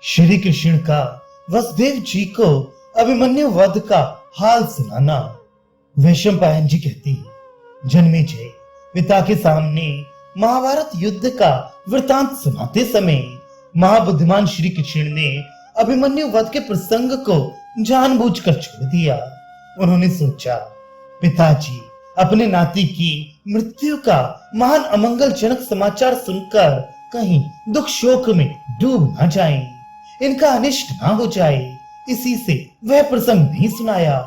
श्री कृष्ण का वसुदेव जी को अभिमन्यु वध का हाल सुनाना। वैशंपायन जी कहती, जन्मेजय पिता के सामने महाभारत युद्ध का वृतांत सुनाते समय महाबुद्धिमान श्री कृष्ण ने अभिमन्यु वध के प्रसंग को जानबूझकर छोड़ दिया। उन्होंने सोचा, पिताजी अपने नाती की मृत्यु का महान अमंगलजनक समाचार सुनकर कहीं दुख शोक में डूब न जाएं, इनका अनिष्ट ना हो जाए, इसी से वह प्रसंग नहीं सुनाया।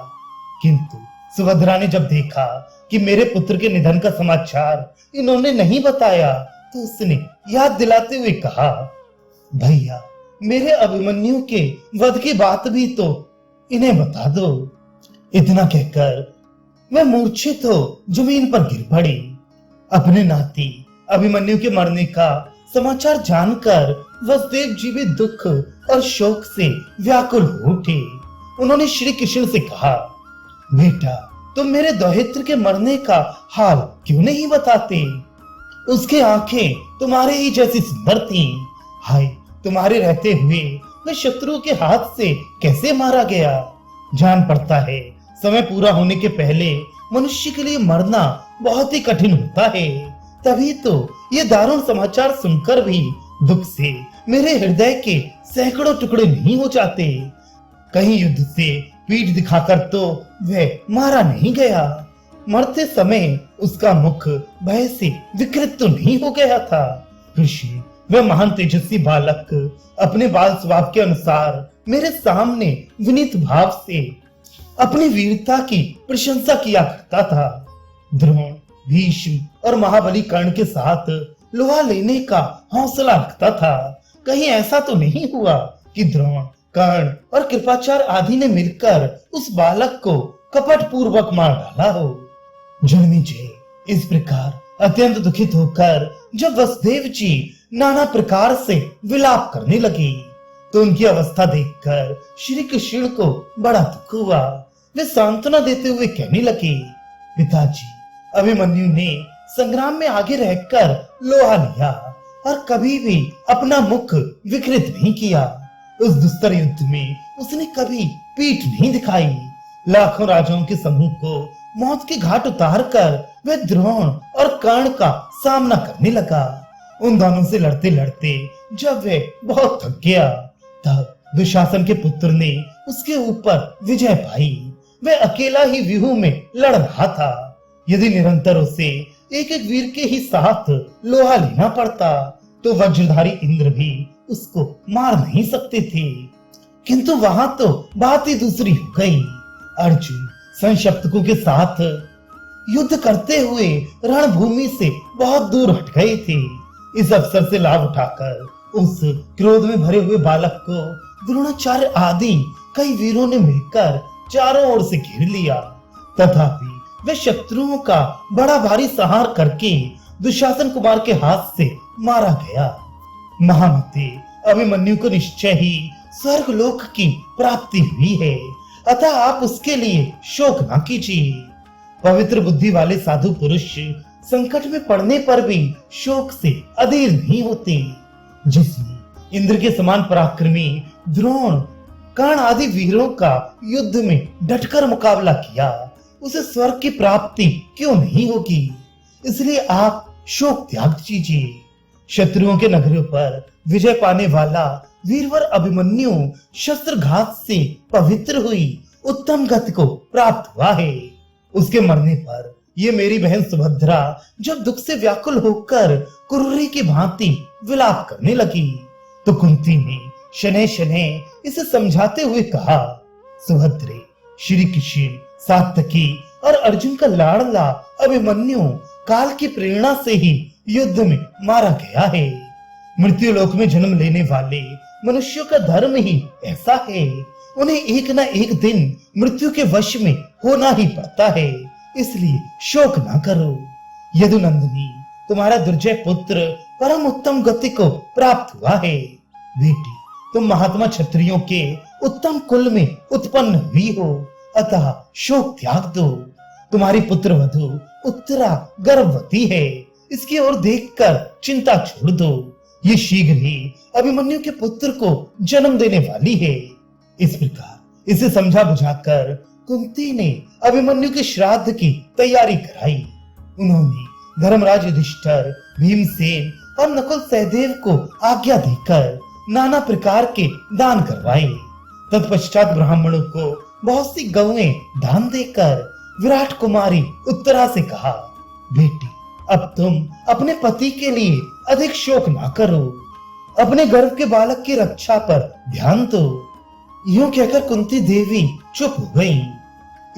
किंतु सुभद्रा ने जब देखा कि मेरे पुत्र के निधन का समाचार इन्होंने नहीं बताया, तो उसने याद दिलाते हुए कहा, भैया मेरे अभिमन्यु के वध की बात भी तो इन्हें बता दो। इतना कहकर वह मूर्छित हो जमीन पर गिर पड़ी। अपने नाती अभिमन्यु के मरने का समाचार जानकर वसुदेव जी भी दुख और शोक से व्याकुल हो उठे। उन्होंने श्री कृष्ण से कहा, बेटा तुम मेरे दौहित्र के मरने का हाल क्यों नहीं बताते? उसकी आंखें तुम्हारे ही जैसी सुंदर थीं। हाय, तुम्हारे रहते हुए वह शत्रु के हाथ से कैसे मारा गया? जान पड़ता है समय पूरा होने के पहले मनुष्य के लिए मरना बहुत ही कठिन होता है। तभी तो ये दारुण समाचार सुनकर भी दुख से मेरे हृदय के सैकड़ों टुकड़े नहीं हो जाते। कहीं युद्ध से पीठ दिखाकर तो वह मारा नहीं गया। मरते समय उसका मुख भय से विकृत तो नहीं हो गया था। ऋषि वह महान तेजस्वी बालक अपने बाल स्वभाव के अनुसार मेरे सामने विनीत भाव से अपनी वीरता की प्रशंसा किया करता था। द्रोण, भीष्म और महाबली कर्ण के साथ लोहा लेने का हौसला रखता था। कहीं ऐसा तो नहीं हुआ कि द्रोण, कर्ण और कृपाचार्य आदि ने मिलकर उस बालक को कपट पूर्वक मार डाला हो। जन्मेजय इस प्रकार अत्यंत दुखित होकर जब वसुदेव जी नाना प्रकार से विलाप करने लगे, तो उनकी अवस्था देखकर श्री कृष्ण को बड़ा दुख हुआ। वे सांत्वना देते हुए कहने लगे, पिताजी अभिमन्यु ने संग्राम में आगे रहकर लोहा लिया और कभी भी अपना मुख विकृत नहीं किया। उस दुस्तर युद्ध में उसने कभी पीठ नहीं दिखाई। लाखों राजाओं के समूह को मौत के घाट उतारकर वह द्रोण और कर्ण का सामना करने लगा। उन दोनों से लड़ते लड़ते जब वह बहुत थक गया, तब दुशासन के पुत्र ने उसके ऊपर विजय पाई। वह अकेला ही व्यूह में लड़ रहा था। यदि निरंतर उसे एक एक वीर के ही साथ लोहा लेना पड़ता, तो वज्रधारी इंद्र भी उसको मार नहीं सकते थे। किंतु वहां तो बात ही दूसरी हो गई। अर्जुन संशप्तकों के साथ युद्ध करते हुए रणभूमि से बहुत दूर हट गए थे। इस अवसर से लाभ उठाकर उस क्रोध में भरे हुए बालक को द्रोणाचार्य आदि कई वीरों ने मिलकर चारों ओर से घेर लिया। तथापि वे शत्रुओं का बड़ा भारी संहार करके दुशासन कुमार के हाथ से मारा गया। महामते अभिमन्यु को निश्चय ही स्वर्ग लोक की प्राप्ति हुई है, अतः आप उसके लिए शोक न कीजिए। पवित्र बुद्धि वाले साधु पुरुष संकट में पड़ने पर भी शोक से अधीर नहीं होते। जिसने इंद्र के समान पराक्रमी द्रोण, कर्ण आदि वीरों का युद्ध में डटकर मुकाबला किया, उसे स्वर्ग की प्राप्ति क्यों नहीं होगी? इसलिए आप शोक त्याग कीजिए। शत्रुओं के नगरों पर विजय पाने वाला वीरवर अभिमन्यु शस्त्रघात से पवित्र हुई उत्तम गति को प्राप्त हुआ है। उसके मरने पर ये मेरी बहन सुभद्रा जब दुख से व्याकुल होकर कुर्री की भांति विलाप करने लगी, तो कुंती ने शनै शनै इसे समझाते हुए कहा, सुभद्रे श्री कृष्ण, सात्यकी और अर्जुन का लाडला अभिमन्यु काल की प्रेरणा से ही युद्ध में मारा गया है। मृत्यु लोक में जन्म लेने वाले मनुष्यों का धर्म ही ऐसा है। उन्हें एक न एक दिन मृत्यु के वश में होना ही पड़ता है। इसलिए शोक ना करो। यदुनंदिनी, तुम्हारा दुर्जय पुत्र परम उत्तम गति को प्राप्त हुआ है। बेटी, तुम महात्मा क्षत्रियों के उत्तम कुल में उत्पन्न हुई हो, अतः शोक त्याग दो। तुम्हारी पुत्र वधु उत्तरा गर्भवती है, इसकी ओर देखकर चिंता छोड़ दो। ये शीघ्र ही अभिमन्यु के पुत्र को जन्म देने वाली है। इस प्रकार इसे समझा बुझाकर कुंती ने अभिमन्यु के श्राद्ध की तैयारी कराई। उन्होंने धर्मराज युधिष्ठिर, भीमसेन और नकुल सहदेव को आज्ञा देकर नाना प्रकार के दान करवाए। तत्पश्चात ब्राह्मणों को बहुत सी गौएं दान देकर विराट कुमारी उत्तरा से कहा, बेटी अब तुम अपने पति के लिए अधिक शोक ना करो, अपने गर्भ के बालक की रक्षा पर ध्यान दो। यूं कहकर कुंती देवी चुप हो गई।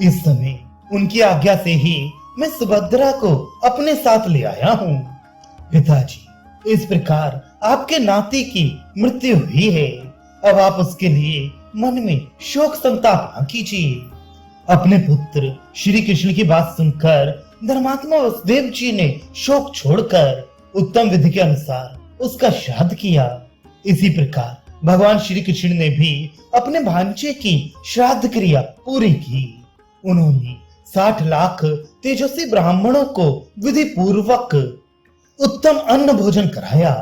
इस समय उनकी आज्ञा से ही मैं सुभद्रा को अपने साथ ले आया हूँ। पिताजी, इस प्रकार आपके नाती की मृत्यु हुई है। अब आप उसके लिए मन में शोक संताप न कीजिए। अपने पुत्र श्री कृष्ण की बात सुनकर धर्मात्मा वसुदेव जी ने शोक छोड़कर उत्तम विधि के अनुसार उसका श्राद्ध किया। इसी प्रकार भगवान श्री कृष्ण ने भी अपने भांजे की श्राद्ध क्रिया पूरी की। उन्होंने 60 लाख तेजस्वी ब्राह्मणों को विधि पूर्वक उत्तम अन्न भोजन कराया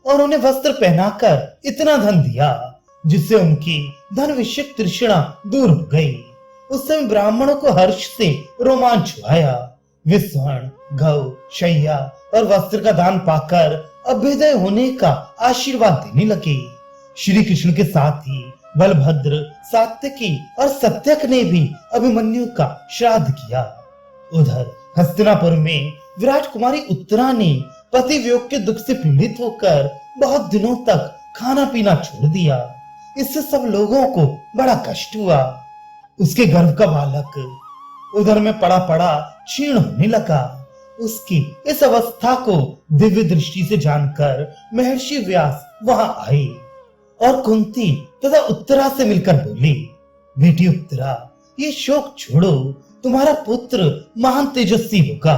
और उन्हें वस्त्र पहनाकर इतना धन दिया जिससे उनकी धन विषयक तृष्णा दूर हो गई। उस समय ब्राह्मणों को हर्ष से रोमांच आया। वे स्वर्ण, गौ, शैया और वस्त्र का दान पाकर अभ्युदय होने का आशीर्वाद देने लगे। श्री कृष्ण के साथ ही बलभद्र, सात्यकी और सत्यक ने भी अभिमन्यु का श्राद्ध किया। उधर हस्तिनापुर में विराट कुमारी उत्तरा ने पति वियोग के दुख से पीड़ित होकर बहुत दिनों तक खाना पीना छोड़ दिया। इससे सब लोगों को बड़ा कष्ट हुआ। उसके गर्भ का बालक उधर में पड़ा पड़ा क्षीण होने लगा। उसकी इस अवस्था को दिव्य दृष्टि से जानकर महर्षि व्यास वहां आए और कुंती तथा उत्तरा से मिलकर बोली, बेटी उत्तरा, ये शोक छोड़ो, तुम्हारा पुत्र महान तेजस्वी होगा।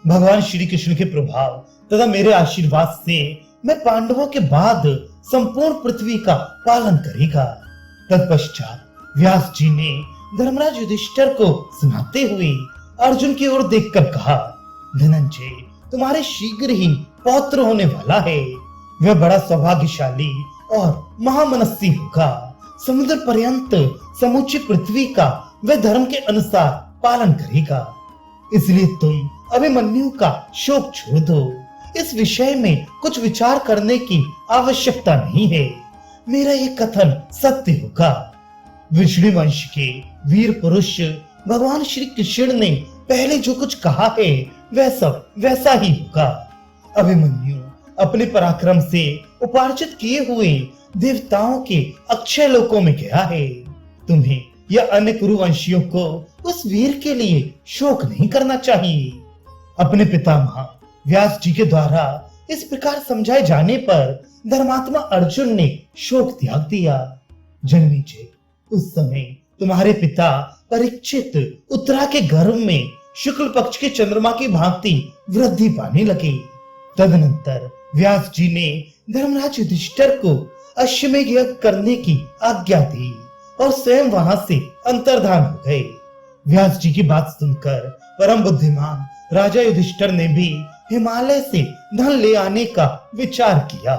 भगवान श्री कृष्ण के प्रभाव तथा मेरे आशीर्वाद से मैं पांडवों के बाद संपूर्ण पृथ्वी का पालन करेगा। तत्पश्चात व्यास जी ने धर्मराज युधिष्ठिर को सुनाते हुए अर्जुन की ओर देखकर कहा, धनंजय, तुम्हारे शीघ्र ही पौत्र होने वाला है। वह बड़ा सौभाग्यशाली और महामनस्वी होगा। समुद्र पर्यंत समूची पृथ्वी का वह धर्म के अनुसार पालन करेगा। इसलिए तुम अभिमन्यु का शोक छोड़ दो। इस विषय में कुछ विचार करने की आवश्यकता नहीं है। मेरा ये कथन सत्य होगा। विष्णु वंश के वीर पुरुष भगवान श्री कृष्ण ने पहले जो कुछ कहा है वह सब वैसा ही होगा। अभिमन्यु अपने पराक्रम से उपार्जित किए हुए देवताओं के अक्षय लोकों में गया है। तुम्हें या अन्य कुरुवंशियों को उस वीर के लिए शोक नहीं करना चाहिए। अपने पितामह व्यास जी के द्वारा इस प्रकार समझाए जाने पर धर्मात्मा अर्जुन ने शोक त्याग दिया। जन्मेजय, उस समय तुम्हारे पिता परीक्षित उत्तरा के गर्भ में शुक्ल पक्ष के चंद्रमा की भांति वृद्धि पाने लगे। तदनंतर व्यास जी ने धर्मराज युधिष्ठिर को अश्वमेध यज्ञ करने की आज्ञा दी और स्वयं वहां से अंतर्धान हो गए। व्यास जी की बात सुनकर परम बुद्धिमान राजा युधिष्ठिर ने भी हिमालय से धन ले आने का विचार किया।